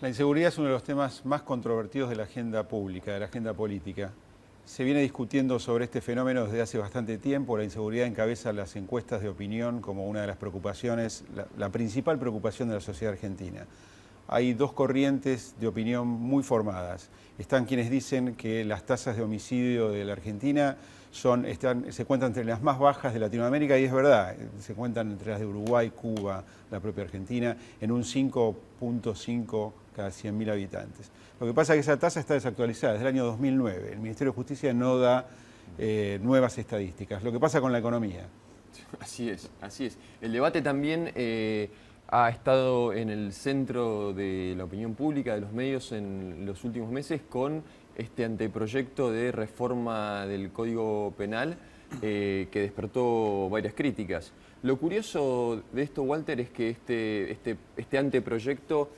La inseguridad es uno de los temas más controvertidos de la agenda pública, de la agenda política. Se viene discutiendo sobre este fenómeno desde hace bastante tiempo. La inseguridad encabeza las encuestas de opinión como una de las preocupaciones, la principal preocupación de la sociedad argentina. Hay dos corrientes de opinión muy formadas. Están quienes dicen que las tasas de homicidio de la Argentina se cuentan entre las más bajas de Latinoamérica, y es verdad, se cuentan entre las de Uruguay, Cuba, la propia Argentina, en un 5.5 cada 100.000 habitantes. Lo que pasa es que esa tasa está desactualizada, desde el año 2009. El Ministerio de Justicia no da nuevas estadísticas. Lo que pasa con la economía. Así es, así es. El debate también ha estado en el centro de la opinión pública, de los medios en los últimos meses, con este anteproyecto de reforma del Código Penal que despertó varias críticas. Lo curioso de esto, Walter, es que este anteproyecto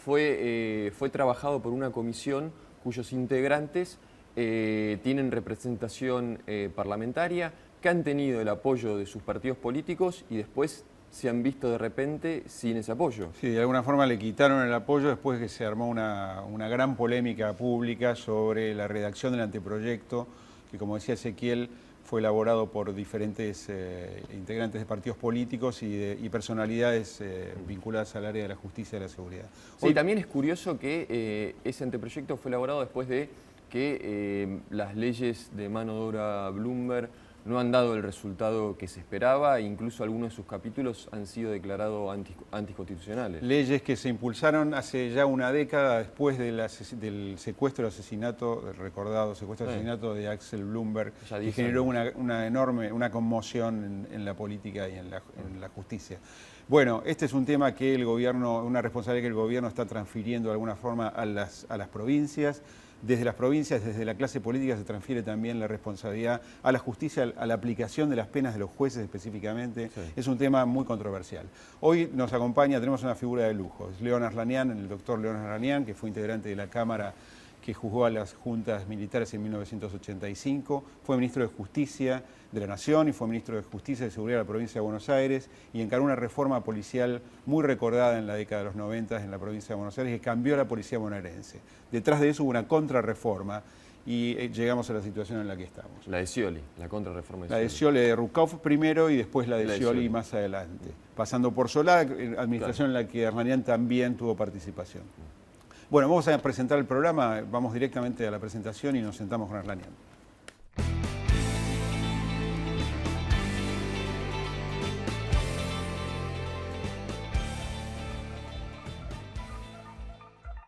fue trabajado por una comisión cuyos integrantes tienen representación parlamentaria, que han tenido el apoyo de sus partidos políticos y después se han visto de repente sin ese apoyo. Sí, de alguna forma le quitaron el apoyo después que se armó una gran polémica pública sobre la redacción del anteproyecto, que, como decía Ezequiel, fue elaborado por diferentes integrantes de partidos políticos y personalidades vinculadas al área de la justicia y de la seguridad. Sí, también es curioso que ese anteproyecto fue elaborado después de que las leyes de mano de obra Bloomberg no han dado el resultado que se esperaba, e incluso algunos de sus capítulos han sido declarados anticonstitucionales. Leyes que se impulsaron hace ya una década después del secuestro y asesinato, del recordado secuestro y asesinato de Axel Bloomberg, que generó una enorme conmoción en la política y en la justicia. Bueno, este es un tema que el gobierno, una responsabilidad que el gobierno está transfiriendo de alguna forma a las provincias. Desde las provincias, desde la clase política, se transfiere también la responsabilidad a la justicia, a la aplicación de las penas de los jueces específicamente. Sí. Es un tema muy controversial. Hoy nos acompaña, tenemos una figura de lujo, es León Arlanian, el doctor León Arlanian, que fue integrante de la Cámara que juzgó a las juntas militares en 1985, fue ministro de Justicia de la Nación y fue ministro de Justicia y Seguridad de la provincia de Buenos Aires, y encaró una reforma policial muy recordada en la década de los 90 en la provincia de Buenos Aires, que cambió a la policía bonaerense. Detrás de eso hubo una contrarreforma y llegamos a la situación en la que estamos. La de Scioli, la contrarreforma de Scioli. La de Scioli, de Ruckauff primero y después la de Scioli más adelante. Pasando por Solá, administración en la que Arlanian también tuvo participación. Bueno, vamos a presentar el programa, vamos directamente a la presentación y nos sentamos con Arlanian.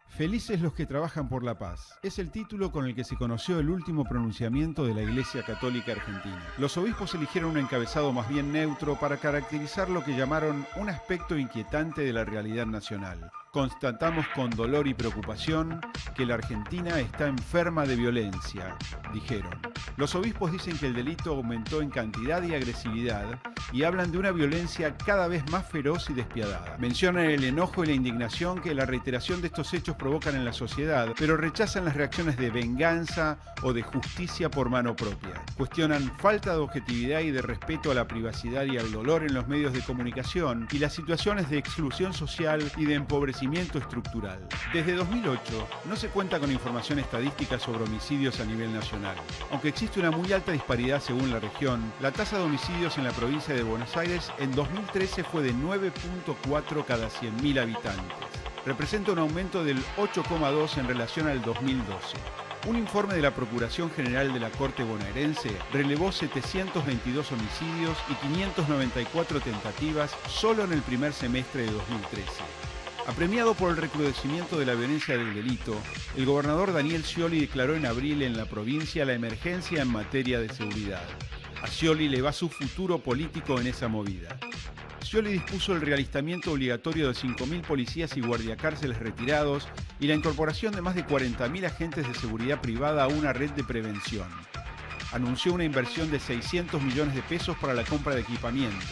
Felices los que trabajan por la paz. Es el título con el que se conoció el último pronunciamiento de la Iglesia Católica Argentina. Los obispos eligieron un encabezado más bien neutro para caracterizar lo que llamaron un aspecto inquietante de la realidad nacional. Constatamos con dolor y preocupación que la Argentina está enferma de violencia, dijeron. Los obispos dicen que el delito aumentó en cantidad y agresividad y hablan de una violencia cada vez más feroz y despiadada. Mencionan el enojo y la indignación que la reiteración de estos hechos provocan en la sociedad, pero rechazan las reacciones de venganza o de justicia por mano propia. Cuestionan falta de objetividad y de respeto a la privacidad y al dolor en los medios de comunicación y las situaciones de exclusión social y de empobrecimiento estructural. Desde 2008 no se cuenta con información estadística sobre homicidios a nivel nacional. Aunque existe una muy alta disparidad según la región, la tasa de homicidios en la provincia de Buenos Aires en 2013 fue de 9.4 cada 100.000 habitantes. Representa un aumento del 8,2 en relación al 2012. Un informe de la Procuración General de la Corte bonaerense relevó 722 homicidios y 594 tentativas solo en el primer semestre de 2013. Apremiado por el recrudecimiento de la violencia del delito, el gobernador Daniel Scioli declaró en abril en la provincia la emergencia en materia de seguridad. A Scioli le va su futuro político en esa movida. Scioli dispuso el realistamiento obligatorio de 5.000 policías y guardiacárceles retirados y la incorporación de más de 40.000 agentes de seguridad privada a una red de prevención. Anunció una inversión de 600 millones de pesos para la compra de equipamiento.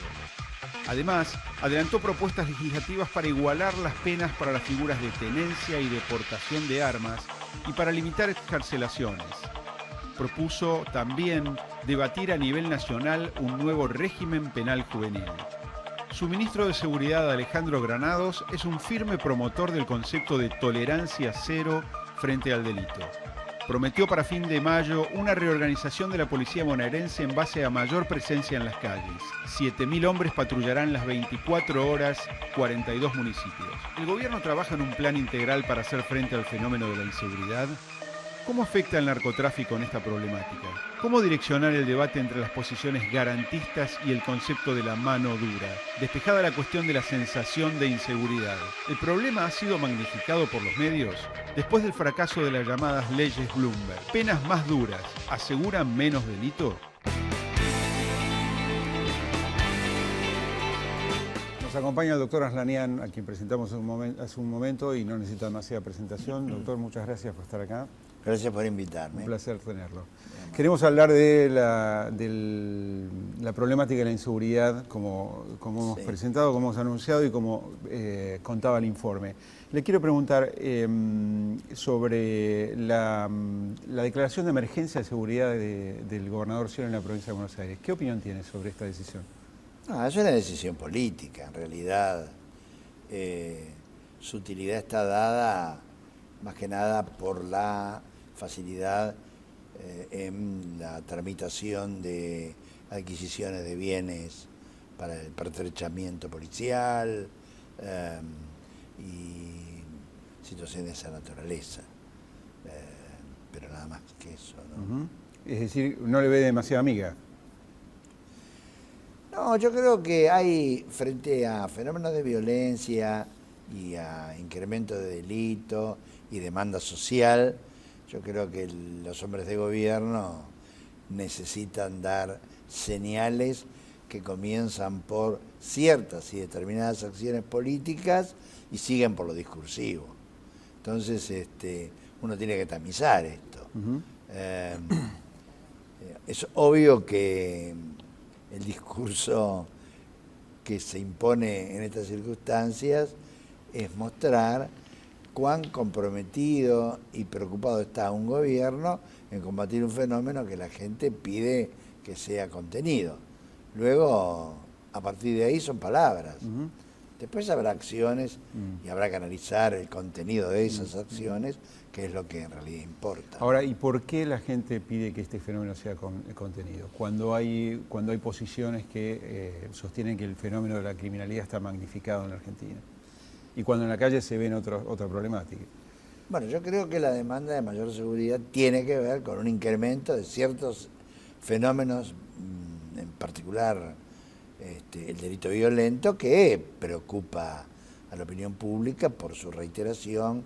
Además, adelantó propuestas legislativas para igualar las penas para las figuras de tenencia y deportación de armas y para limitar excarcelaciones. Propuso también debatir a nivel nacional un nuevo régimen penal juvenil. Su ministro de Seguridad, Alejandro Granados, es un firme promotor del concepto de tolerancia cero frente al delito. Prometió para fin de mayo una reorganización de la policía bonaerense en base a mayor presencia en las calles. 7.000 hombres patrullarán las 24 horas, 42 municipios. ¿El gobierno trabaja en un plan integral para hacer frente al fenómeno de la inseguridad? ¿Cómo afecta el narcotráfico en esta problemática? ¿Cómo direccionar el debate entre las posiciones garantistas y el concepto de la mano dura? Despejada la cuestión de la sensación de inseguridad, ¿el problema ha sido magnificado por los medios? Después del fracaso de las llamadas leyes Bloomberg, ¿penas más duras aseguran menos delito? Nos acompaña el doctor Aslanian, a quien presentamos hace un momento y no necesita demasiada presentación. Doctor, muchas gracias por estar acá. Gracias por invitarme. Un placer tenerlo. Queremos hablar de la problemática de la inseguridad, como hemos presentado, como hemos anunciado y como contaba el informe. Le quiero preguntar sobre la declaración de emergencia de seguridad del gobernador Scioli en la provincia de Buenos Aires. ¿Qué opinión tiene sobre esta decisión? No, es una decisión política, en realidad. Su utilidad está dada más que nada por la facilidad en la tramitación de adquisiciones de bienes para el pertrechamiento policial y situaciones de esa naturaleza. Pero nada más que eso, ¿no? Es decir, no le ve demasiada amiga. No, yo creo que hay, frente a fenómenos de violencia y a incremento de delito y demanda social, yo creo que los hombres de gobierno necesitan dar señales que comienzan por ciertas y determinadas acciones políticas y siguen por lo discursivo. Entonces, uno tiene que tamizar esto. Es obvio que el discurso que se impone en estas circunstancias es mostrar cuán comprometido y preocupado está un gobierno en combatir un fenómeno que la gente pide que sea contenido. Luego, a partir de ahí son palabras. Después habrá acciones y habrá que analizar el contenido de esas acciones, que es lo que en realidad importa. Ahora, ¿y por qué la gente pide que este fenómeno sea contenido? Cuando hay posiciones que sostienen que el fenómeno de la criminalidad está magnificado en la Argentina. Y cuando en la calle se ven otra problemática. Bueno, yo creo que la demanda de mayor seguridad tiene que ver con un incremento de ciertos fenómenos, en particular el delito violento, que preocupa a la opinión pública por su reiteración,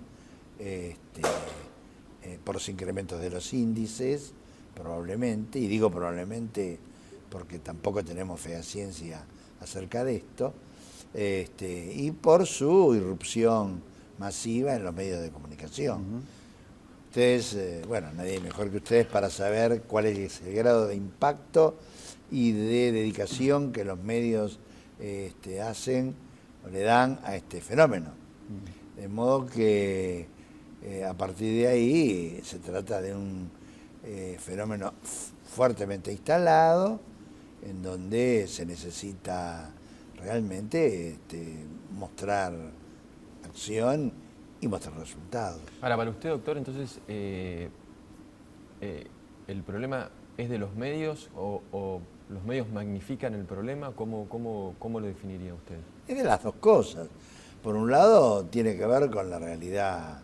por los incrementos de los índices, probablemente, y digo probablemente porque tampoco tenemos fehaciencia acerca de esto, y por su irrupción masiva en los medios de comunicación. Ustedes, bueno, nadie mejor que ustedes para saber cuál es el grado de impacto y de dedicación que los medios hacen o le dan a este fenómeno. De modo que a partir de ahí se trata de un fenómeno fuertemente instalado, en donde se necesita realmente mostrar acción y mostrar resultados. Ahora, para usted, doctor, entonces, ¿el problema es de los medios o los medios magnifican el problema? ¿Cómo lo definiría usted? Es de las dos cosas. Por un lado, tiene que ver con la realidad,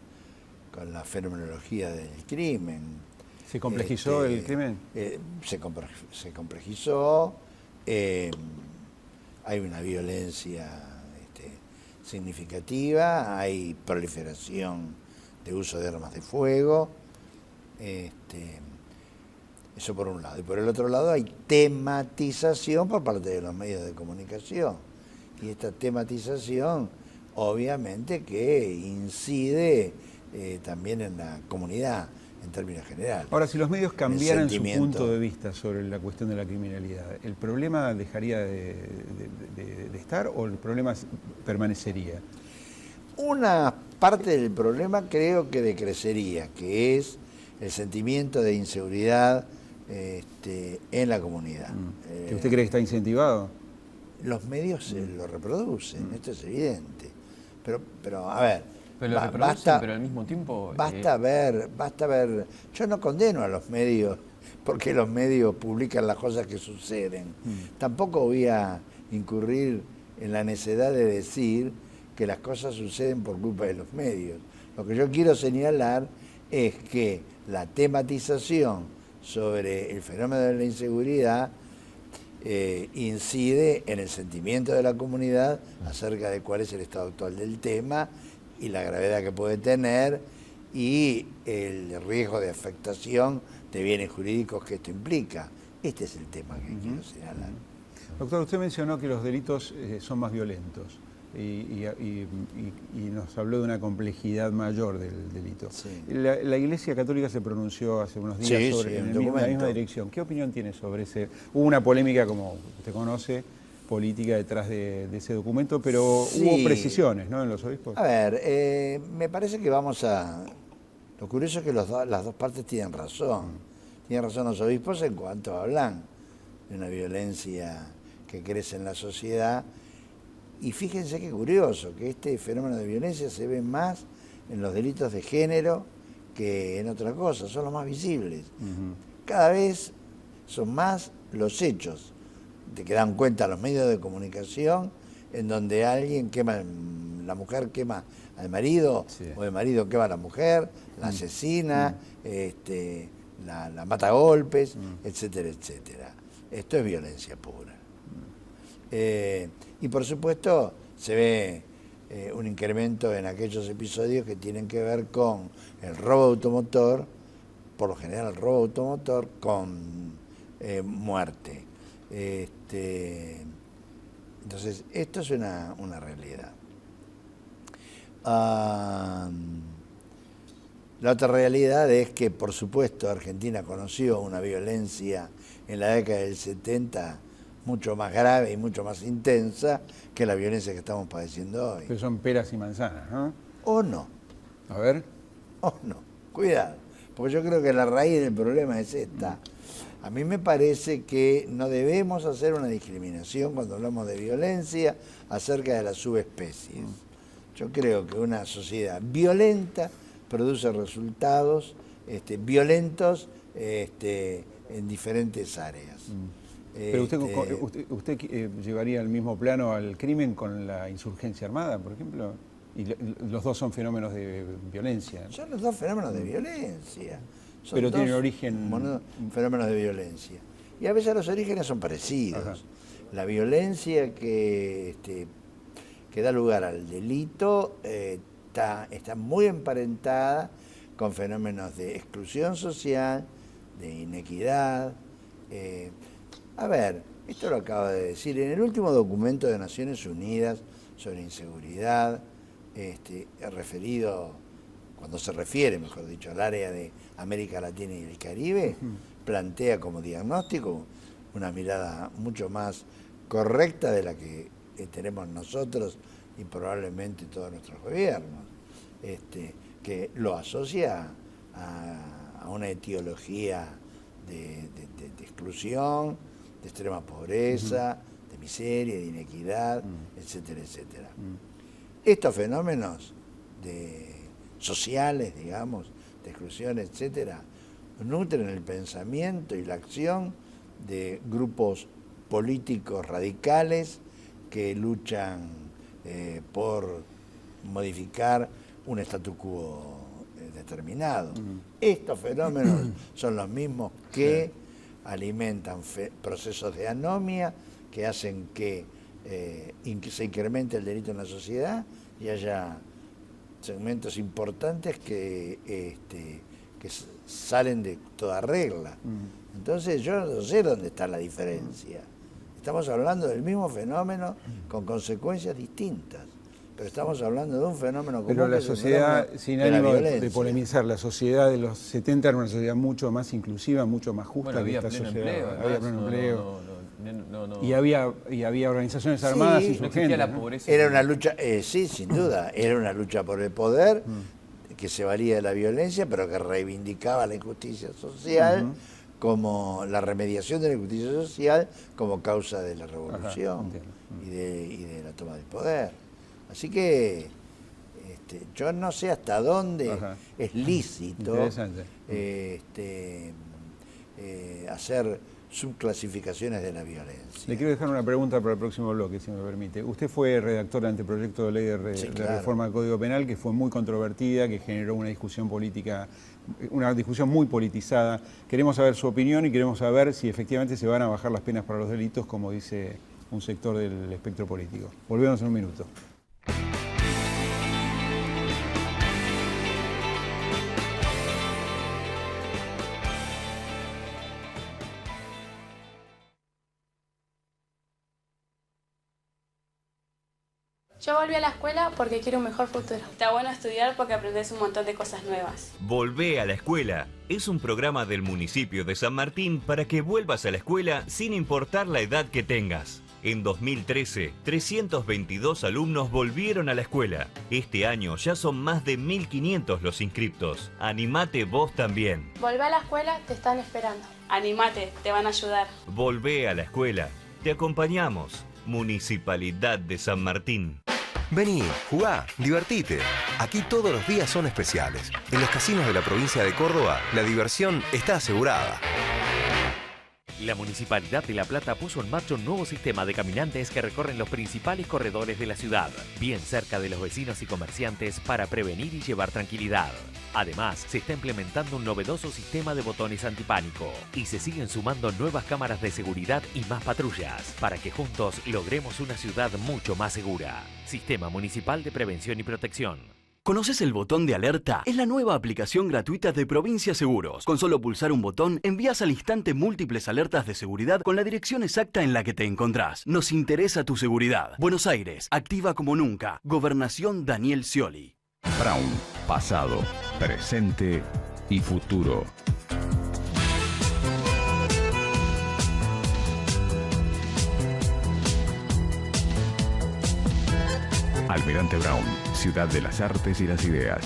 con la fenomenología del crimen. ¿Se complejizó el crimen? Se complejizó. Hay una violencia significativa, hay proliferación de uso de armas de fuego, eso por un lado. Y por el otro lado hay tematización por parte de los medios de comunicación. Y esta tematización obviamente que incide también en la comunidad en términos generales. Ahora, si los medios cambiaran su punto de vista sobre la cuestión de la criminalidad, ¿el problema dejaría de estar o el problema permanecería? Una parte del problema creo que decrecería, que es el sentimiento de inseguridad en la comunidad. ¿Que usted cree que está incentivado? los medios lo reproducen, esto es evidente. Pero a ver, Pero lo reproducen, pero al mismo tiempo... basta ver, yo no condeno a los medios porque los medios publican las cosas que suceden. Tampoco voy a incurrir en la necedad de decir que las cosas suceden por culpa de los medios. Lo que yo quiero señalar es que la tematización sobre el fenómeno de la inseguridad incide en el sentimiento de la comunidad acerca de cuál es el estado actual del tema y la gravedad que puede tener y el riesgo de afectación de bienes jurídicos que esto implica. Este es el tema que quiero señalar. Doctor, usted mencionó que los delitos son más violentos y nos habló de una complejidad mayor del delito. Sí. La Iglesia Católica se pronunció hace unos días sobre en la misma dirección. ¿Qué opinión tiene sobre ese? Hubo una polémica, como usted conoce, política detrás de ese documento, pero hubo precisiones, ¿no?, en los obispos. A ver, me parece que vamos a... Lo curioso es que las dos partes tienen razón. Tienen razón los obispos en cuanto hablan de una violencia que crece en la sociedad. Y fíjense qué curioso, que este fenómeno de violencia se ve más en los delitos de género que en otra cosa, son los más visibles. Cada vez son más los hechos de que dan cuenta los medios de comunicación en donde alguien quema, la mujer quema al marido, o el marido quema a la mujer, la asesina, la mata a golpes, etcétera, etcétera. Esto es violencia pura. Y por supuesto se ve un incremento en aquellos episodios que tienen que ver con el robo automotor, por lo general el robo automotor con muerte. Entonces, esto es una realidad. La otra realidad es que, por supuesto, Argentina conoció una violencia en la década del 70 mucho más grave y mucho más intensa que la violencia que estamos padeciendo hoy. Pero son peras y manzanas, ¿no? ¿O no? A ver. ¿O no? Cuidado, porque yo creo que la raíz del problema es esta. A mí me parece que no debemos hacer una discriminación cuando hablamos de violencia acerca de las subespecies. Yo creo que una sociedad violenta produce resultados violentos en diferentes áreas. Pero usted llevaría al mismo plano al crimen con la insurgencia armada, por ejemplo, y los dos son fenómenos de violencia. Son los dos fenómenos de violencia. Pero tienen origen... fenómenos de violencia. Y a veces los orígenes son parecidos. Ajá. La violencia que da lugar al delito está muy emparentada con fenómenos de exclusión social, de inequidad. A ver, esto lo acabo de decir, en el último documento de Naciones Unidas sobre inseguridad, referido, cuando se refiere, mejor dicho, al área de América Latina y el Caribe, plantea como diagnóstico una mirada mucho más correcta de la que tenemos nosotros y probablemente todos nuestros gobiernos, que lo asocia a una etiología de exclusión, de extrema pobreza, de miseria, de inequidad, etcétera, etcétera. Estos fenómenos sociales, digamos, de exclusión, etcétera, nutren el pensamiento y la acción de grupos políticos radicales que luchan por modificar un statu quo determinado. Estos fenómenos son los mismos que alimentan procesos de anomia, que hacen que se incremente el delito en la sociedad y haya segmentos importantes que salen de toda regla. Entonces yo no sé dónde está la diferencia. Estamos hablando del mismo fenómeno con consecuencias distintas, pero estamos hablando de un fenómeno común. Pero la sociedad, sin ánimo de polemizar, la sociedad de los 70 era una sociedad mucho más inclusiva, mucho más justa. Bueno, había que esta pleno sociedad. empleo, Había pleno empleo. No. Y había organizaciones armadas y no existía la pobreza. Era una lucha, sí, sin duda, era una lucha por el poder que se valía de la violencia, pero que reivindicaba la injusticia social como la remediación de la injusticia social como causa de la revolución. Ajá, y de la toma del poder. Así que yo no sé hasta dónde Ajá. es lícito hacer subclasificaciones de la violencia. Le quiero dejar una pregunta para el próximo bloque, si me permite. Usted fue redactor del anteproyecto de ley de reforma del Código Penal, que fue muy controvertida, que generó una discusión política, una discusión muy politizada. Queremos saber su opinión y queremos saber si efectivamente se van a bajar las penas para los delitos, como dice un sector del espectro político. Volvemos en un minuto. Yo volví a la escuela porque quiero un mejor futuro. Está bueno estudiar porque aprendes un montón de cosas nuevas. Volvé a la escuela. Es un programa del municipio de San Martín para que vuelvas a la escuela sin importar la edad que tengas. En 2013, 322 alumnos volvieron a la escuela. Este año ya son más de 1.500 los inscriptos. Animate vos también. Volvé a la escuela, te están esperando. Animate, te van a ayudar. Volvé a la escuela. Te acompañamos. Municipalidad de San Martín. Vení, jugá, divertite. Aquí todos los días son especiales. En los casinos de la provincia de Córdoba, la diversión está asegurada. La Municipalidad de La Plata puso en marcha un nuevo sistema de caminantes que recorren los principales corredores de la ciudad, bien cerca de los vecinos y comerciantes para prevenir y llevar tranquilidad. Además, se está implementando un novedoso sistema de botones antipánico y se siguen sumando nuevas cámaras de seguridad y más patrullas para que juntos logremos una ciudad mucho más segura. Sistema Municipal de Prevención y Protección. ¿Conoces el botón de alerta? Es la nueva aplicación gratuita de Provincia Seguros. Con solo pulsar un botón, envías al instante múltiples alertas de seguridad con la dirección exacta en la que te encontrás. Nos interesa tu seguridad. Buenos Aires, activa como nunca. Gobernación Daniel Scioli. Brown, pasado, presente y futuro. Almirante Brown, ciudad de las artes y las ideas.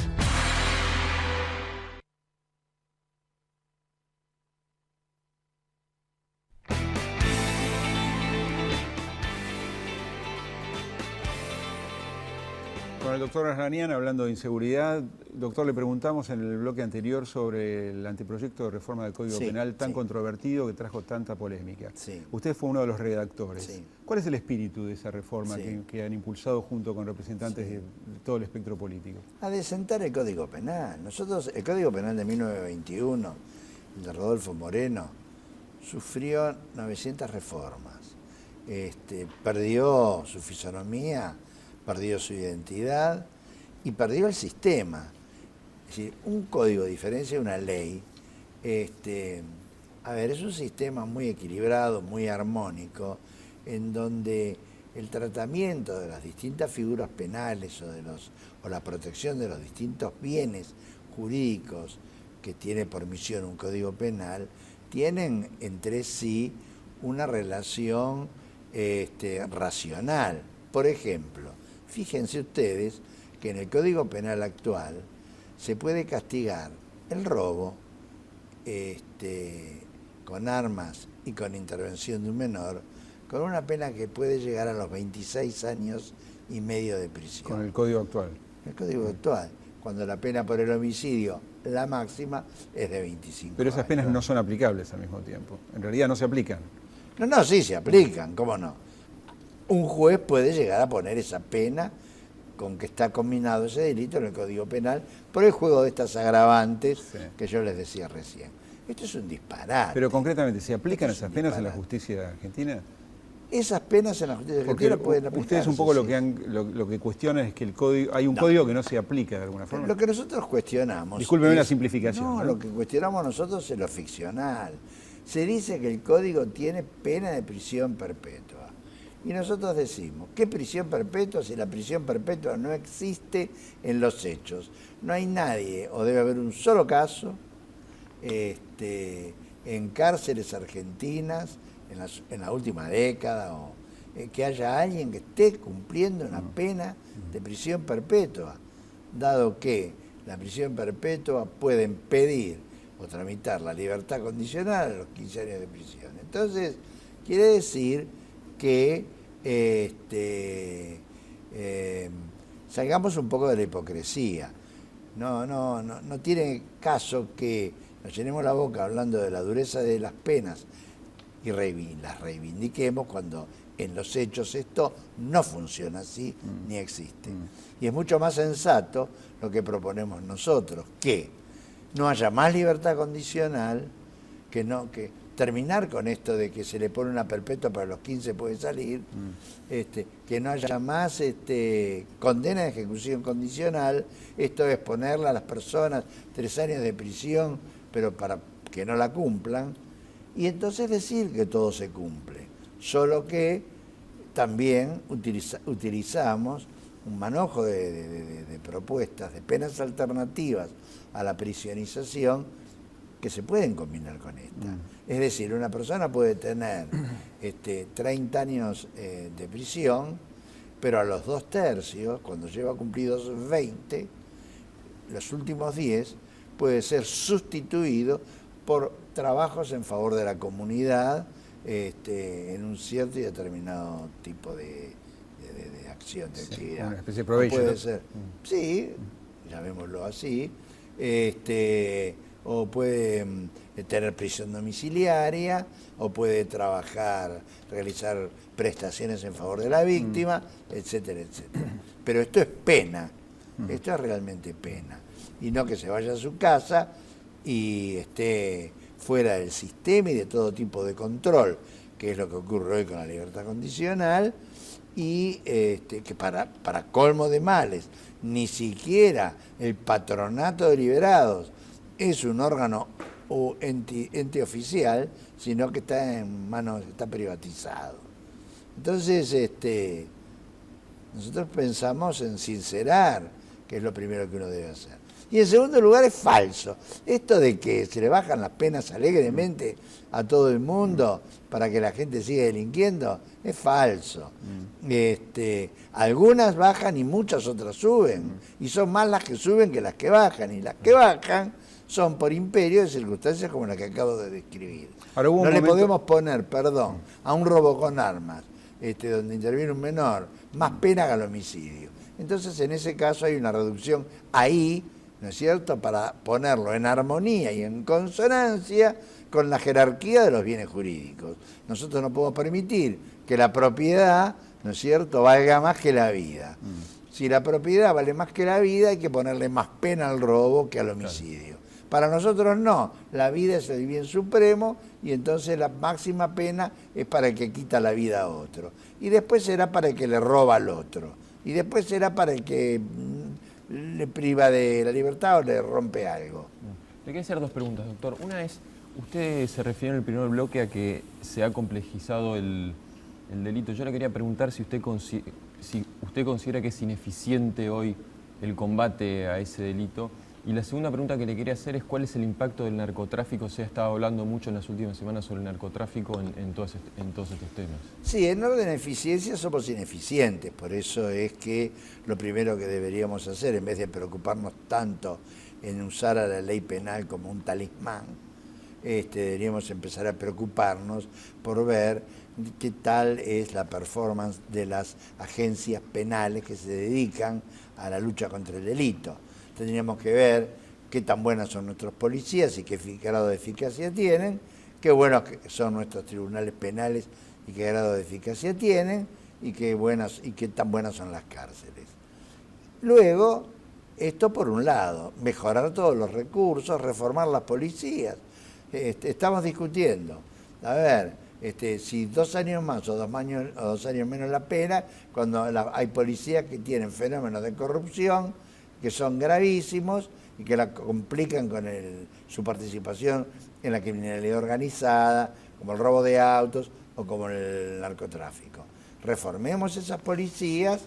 Con el doctor Asranian hablando de inseguridad. Doctor, le preguntamos en el bloque anterior sobre el anteproyecto de reforma del Código Penal tan controvertido que trajo tanta polémica. Usted fue uno de los redactores. ¿Cuál es el espíritu de esa reforma que han impulsado junto con representantes de todo el espectro político? A desentar el Código Penal. Nosotros, el Código Penal de 1921, el de Rodolfo Moreno, sufrió 900 reformas. Perdió su fisonomía, perdió su identidad y perdió el sistema. Es decir, un código, a diferencia de una ley, es un sistema muy equilibrado, muy armónico, en donde el tratamiento de las distintas figuras penales o la protección de los distintos bienes jurídicos que tiene por misión un código penal, tienen entre sí una relación racional. Por ejemplo, fíjense ustedes que en el Código Penal actual se puede castigar el robo con armas y con intervención de un menor con una pena que puede llegar a los 26 años y medio de prisión. Con el Código actual. El Código actual, cuando la pena por el homicidio, la máxima, es de 25 Pero esas años. penas no son aplicables al mismo tiempo. En realidad no se aplican. No, sí se aplican, ¿cómo no? Un juez puede llegar a poner esa pena con que está combinado ese delito en el Código Penal por el juego de estas agravantes que yo les decía recién. Esto es un disparate. Pero concretamente, ¿se aplican esas penas en la justicia argentina? Esas penas en la justicia argentina pueden aplicarse. Ustedes un poco lo que cuestionan es que el código, hay un código que no se aplica de alguna forma. Lo que nosotros cuestionamos... Discúlpeme la simplificación. No, lo que cuestionamos nosotros es lo ficcional. Se dice que el código tiene pena de prisión perpetua. Y nosotros decimos, ¿qué prisión perpetua si la prisión perpetua no existe en los hechos? No hay nadie, o debe haber un solo caso, en cárceles argentinas, en la última década, o que haya alguien que esté cumpliendo una pena de prisión perpetua, dado que la prisión perpetua pueden pedir o tramitar la libertad condicional a los 15 años de prisión. Entonces, quiere decir que salgamos un poco de la hipocresía. No tiene caso que nos llenemos la boca hablando de la dureza de las penas y las reivindiquemos cuando en los hechos esto no funciona así ni existe. Y es mucho más sensato lo que proponemos nosotros, que no haya más libertad condicional, que terminar con esto de que se le pone una perpetua para los 15 puede salir, que no haya más condena de ejecución condicional, esto es ponerle a las personas 3 años de prisión, pero para que no la cumplan, y entonces decir que todo se cumple, solo que también utilizamos un manojo de propuestas, de penas alternativas a la prisionización que se pueden combinar con esta. Es decir, una persona puede tener 30 años de prisión, pero a los 2/3, cuando lleva cumplidos 20, los últimos 10, puede ser sustituido por trabajos en favor de la comunidad en un cierto y determinado tipo de acción, de actividad. Una especie de provecho. Puede ser, sí, llamémoslo así, o puede tener prisión domiciliaria, o puede realizar prestaciones en favor de la víctima, etcétera, etcétera. Pero esto es pena, esto es realmente pena. Y no que se vaya a su casa y esté fuera del sistema y de todo tipo de control, que es lo que ocurre hoy con la libertad condicional, y que para colmo de males, ni siquiera el patronato de liberados es un órgano o ente oficial, sino que está privatizado. Entonces, nosotros pensamos en sincerar, que es lo primero que uno debe hacer. Y en segundo lugar es falso. Esto de que se le bajan las penas alegremente a todo el mundo para que la gente siga delinquiendo, es falso. Algunas bajan y muchas otras suben. Y son más las que suben que las que bajan. Y las que bajan son por imperio de circunstancias como la que acabo de describir. Ahora, no le podemos poner, a un robo con armas, donde interviene un menor, más pena que al homicidio. Entonces, en ese caso hay una reducción ahí, ¿no es cierto?, para ponerlo en armonía y en consonancia con la jerarquía de los bienes jurídicos. Nosotros no podemos permitir que la propiedad, ¿no es cierto?, valga más que la vida. Si la propiedad vale más que la vida, hay que ponerle más pena al robo que al homicidio. Para nosotros no, la vida es el bien supremo y entonces la máxima pena es para el que quita la vida a otro. Y después será para el que le roba al otro. Y después será para el que le priva de la libertad o le rompe algo. Le quería hacer 2 preguntas, doctor. Una es, usted se refirió en el primer bloque a que se ha complejizado el delito. Yo le quería preguntar si usted considera que es ineficiente hoy el combate a ese delito. Y la segunda pregunta que le quería hacer es cuál es el impacto del narcotráfico. Se ha estado hablando mucho en las últimas semanas sobre el narcotráfico en todos estos temas. Sí, en orden de eficiencia somos ineficientes, por eso es que lo primero que deberíamos hacer, en vez de preocuparnos tanto en usar a la ley penal como un talismán, deberíamos empezar a preocuparnos por ver qué tal es la performance de las agencias penales que se dedican a la lucha contra el delito. Tendríamos que ver qué tan buenas son nuestros policías y qué grado de eficacia tienen, qué buenos son nuestros tribunales penales y qué grado de eficacia tienen, y qué tan buenas son las cárceles. Luego, esto por un lado, mejorar todos los recursos, reformar las policías. Estamos discutiendo, a ver, si 2 años más o 2 años menos la pena, cuando hay policías que tienen fenómenos de corrupción, que son gravísimos y que la complican con su participación en la criminalidad organizada, como el robo de autos o como el narcotráfico. Reformemos esas policías,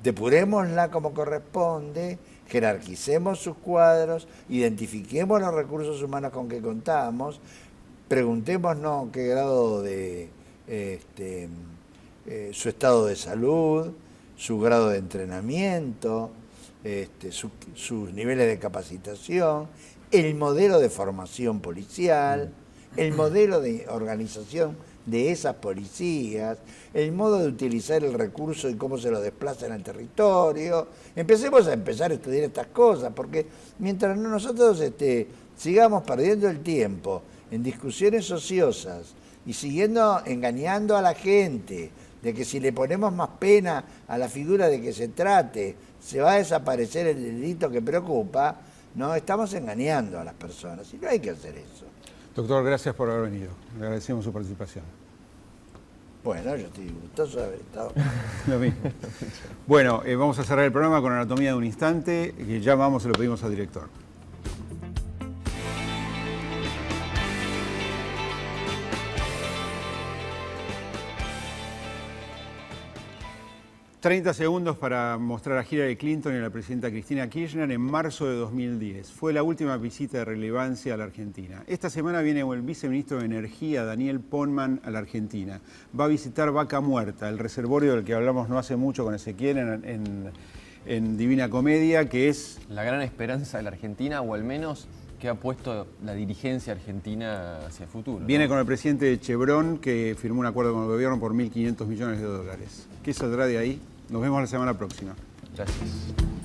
depurémosla como corresponde, jerarquicemos sus cuadros, identifiquemos los recursos humanos con que contamos, preguntémonos qué grado de su estado de salud, su grado de entrenamiento, sus niveles de capacitación, el modelo de formación policial, el modelo de organización de esas policías, el modo de utilizar el recurso y cómo se lo desplaza en el territorio. Empecemos a estudiar estas cosas, porque mientras nosotros sigamos perdiendo el tiempo en discusiones ociosas y siguiendo engañando a la gente de que si le ponemos más pena a la figura de que se trate, se va a desaparecer el delito que preocupa, no estamos engañando a las personas y no hay que hacer eso. Doctor, gracias por haber venido. Le agradecemos su participación. Bueno, yo estoy gustoso de haber estado. Lo mismo. Bueno, vamos a cerrar el programa con Anatomía de un Instante, que ya vamos, se lo pedimos al director. 30 segundos para mostrar a Hillary Clinton y a la presidenta Cristina Kirchner en marzo de 2010. Fue la última visita de relevancia a la Argentina. Esta semana viene el viceministro de Energía, Daniel Ponman, a la Argentina. Va a visitar Vaca Muerta, el reservorio del que hablamos no hace mucho con Ezequiel en Divina Comedia, que es la gran esperanza de la Argentina, o al menos que ha puesto la dirigencia argentina hacia el futuro, ¿no? Viene con el presidente de Chevron, que firmó un acuerdo con el gobierno por $1.500 millones. ¿Qué saldrá de ahí? Nos vemos la semana próxima. Gracias.